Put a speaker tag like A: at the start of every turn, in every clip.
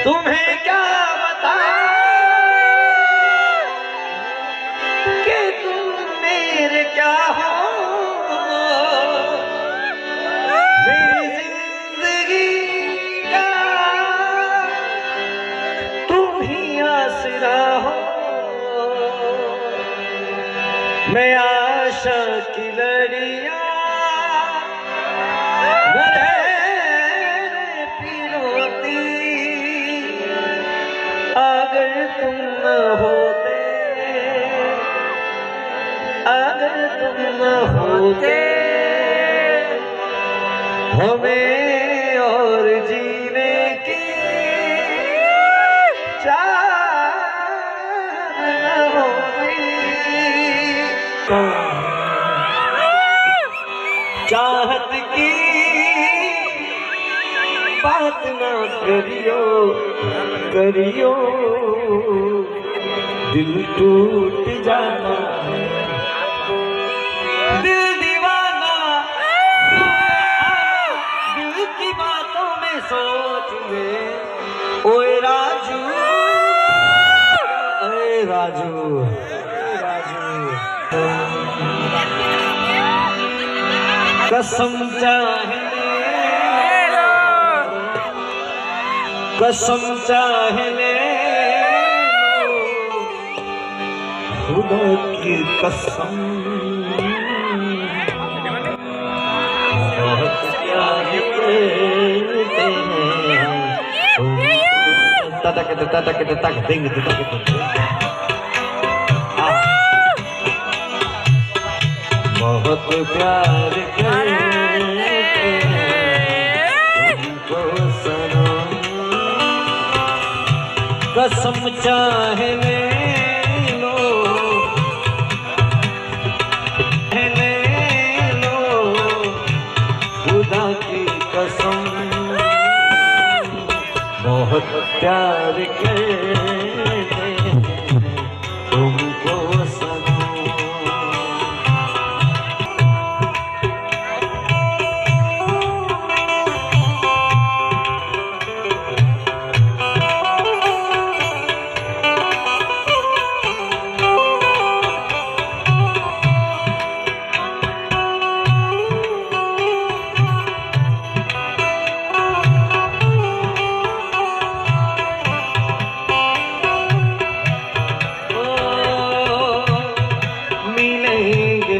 A: तुम्हें क्या बताऊं कि तुम मेरे क्या हो। मेरी जिंदगी का तुम ही आसरा हो। मैं आशा की लड़िया अगर तुम न होते, अगर तुम न होते हमें और जीने की चाहत न होती। चाहत की बात ना करियो करियो, दिल टूट जाता है। दिल दीवाना दिल की बातों में सोच ले। ओए राजू, ओए राजू, कसम चाहे कसम चाहे ले लो, खुदा की कसम। बहुत प्यार करते हैं तक तक तक तक देंगे बहुत प्यार करते हैं तुमको सनम। कसम चाहे ले लो, ले लो, खुदा की कसम। बहुत प्यार करते हैं तुमको सनम।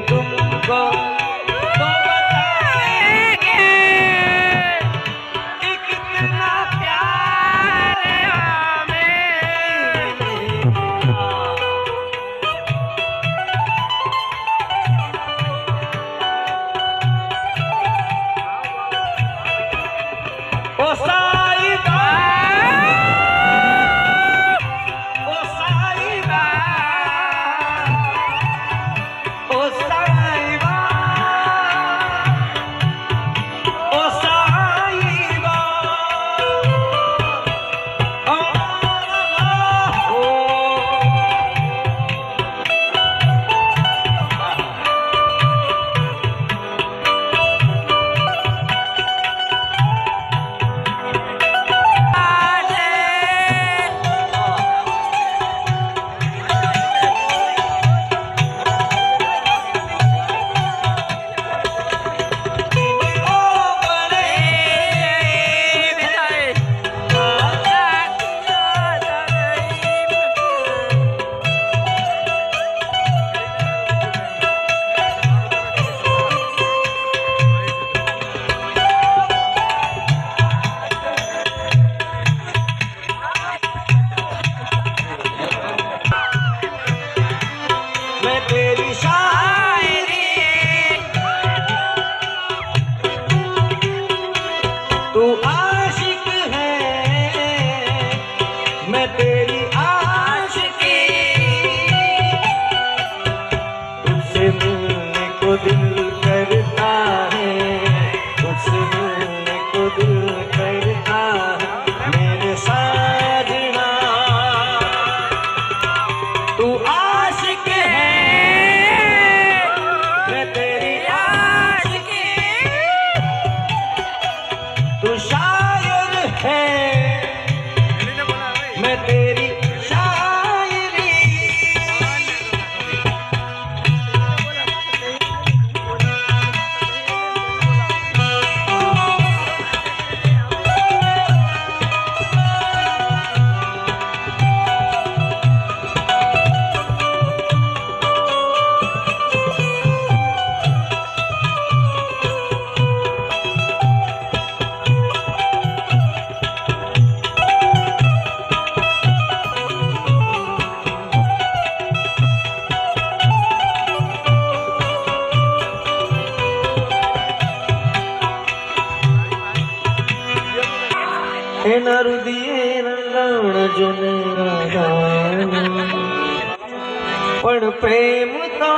A: तुमको तो बताएंगे कि कितना प्यार हमें। ओ साईबा, ओ साईबा, मैं तेरी शायरी तू आशिक है, मैं तेरी आशिकी। तुझसे मिलने को दिल करता है, तुझसे मिलने को दिल करता है मेरे साजना। तू आशिक है, मैं तेरी आशिकी। तू शायर है, એના રુદિયે રંગણ જોને રાધાના પણ પ્રેમ તો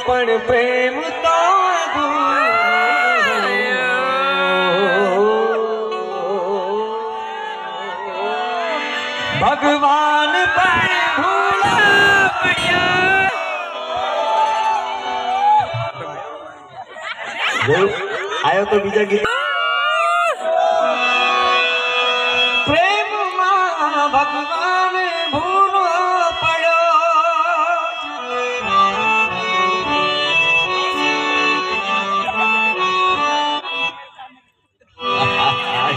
A: પણ પ્રેમ તો ભગવાન પણ ભૂલા પડ્યા આયો તો બીજા ગીત પ્રેમમાં ભગવાન ભૂલો પડ્યો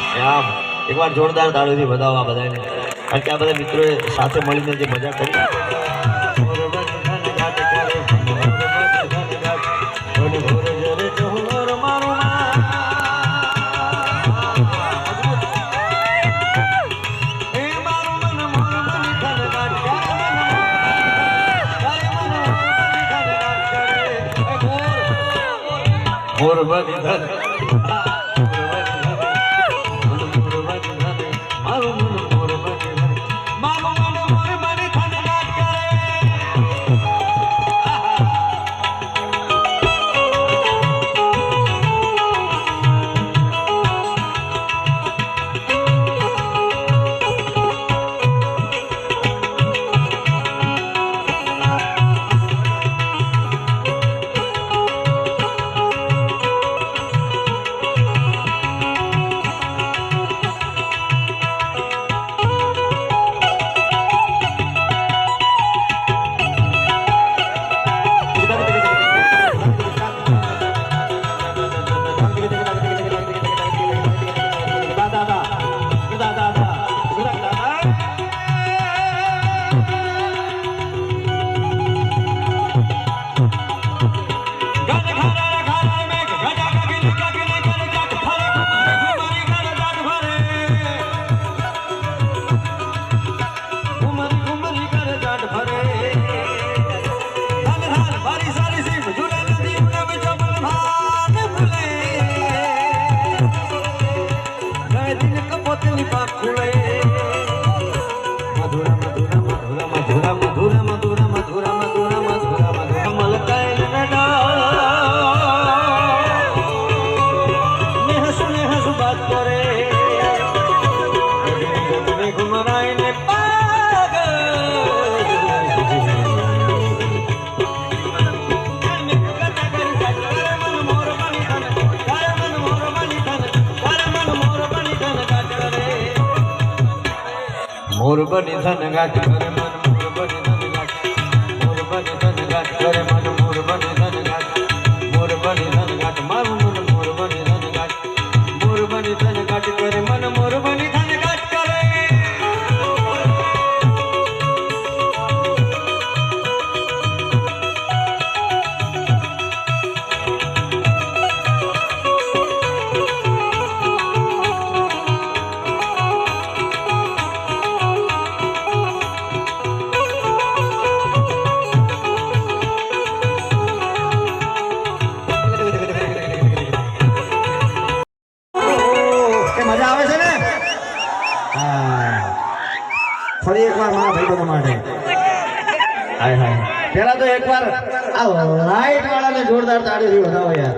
A: શ્યામ એકવાર જોરદાર તાળીઓથી વધાવવા બધાને કારણ કે આ બધા મિત્રોએ સાથે મળીને જે મજા કરી मोर बनी धन गाट करे मन मोर बनी धन गाट मोर बनी धन गाट करे मन मोर बनी धन गाट मोर बनी धन गाट मारू मन मोर बनी धन गाट मोर बनी धन गाट करे मन मोर बनी धन गाट करे ફરી એકવાર મારા ભાઈબંધો માટે હાય હાય પહેલા તો એકવાર આ લાઈટ વાળાને જોરદાર તાળીથી વધાવો યાર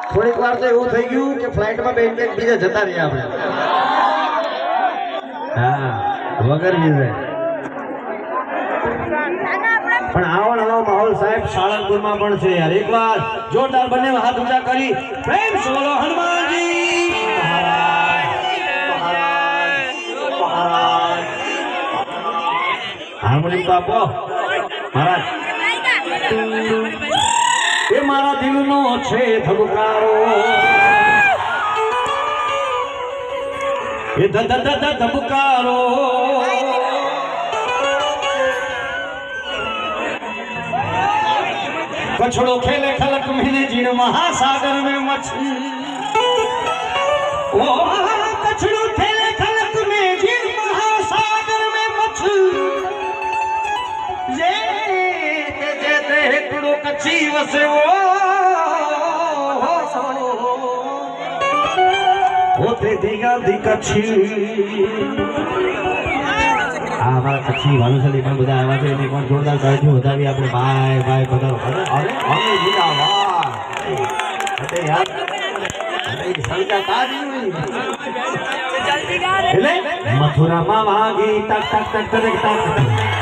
A: થોડીક વાર તો એવું થઈ ગયું કે ફ્લાઇટમાં બેન બીજા જતા રહ્યા આપણે હા વગર વિઝે પણ આવો નવો માહોલ સાહેબ સાળંગપુરમાં પણ છે યાર એકવાર જોરદાર બંને હાથ ઊંચા કરી પ્રેમ બોલો હનુમાનજી हार्मोनियम तो आपो महाराज ये मारा दिल नो छे धबकारो ये द द द द धबकारो कछड़ो खेले खलक में जीण महासागर में मछली ओ कछड़ो खेले खलक में जीण महासागर में मछली जे ते हिकड़ो कच्छी वसे वो
B: તેથી ગાંધી કચ્છી આવા કચ્છી ભાનુશાલી પણ બધા આવ્યા છે એને પણ જોરદાર તાળીઓ વધાવી આપણે ભાઈ ભાઈ બધા અરે અમે જીતા વાહ અરે યાર અરે સંજા તારી એટલે મથુરામાં વાગી તક તક તક તક તક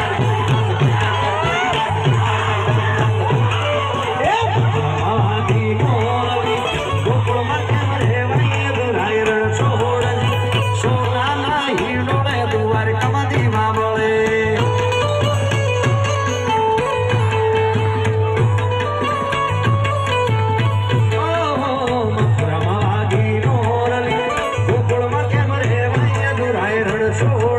B: છોડ